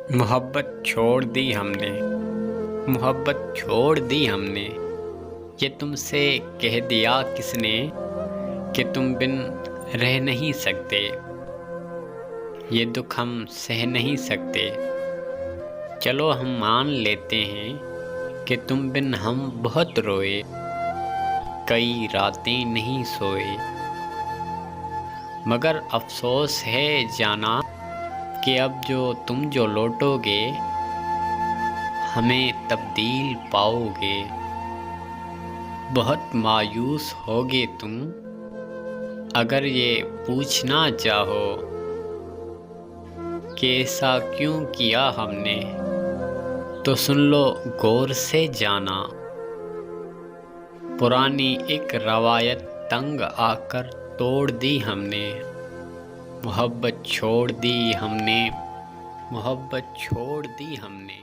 محبت چھوڑ دی ہم نے، محبت چھوڑ دی ہم نے، یہ تم سے کہہ دیا کس نے کہ تم بن رہ نہیں سکتے، یہ دکھ ہم سہ نہیں سکتے، چلو ہم مان لیتے ہیں کہ تم بن ہم بہت روئے، کئی راتیں نہیں سوئے، مگر افسوس ہے جانا کہ اب جو لوٹو گے ہمیں تبدیل پاؤ گے، بہت مایوس ہوگے تم اگر یہ پوچھنا چاہو کہ ایسا کیوں کیا ہم نے، تو سن لو غور سے جانا، پرانی ایک روایت تنگ آ کر توڑ دی ہم نے، محبت چھوڑ دی ہم نے، محبت چھوڑ دی ہم نے۔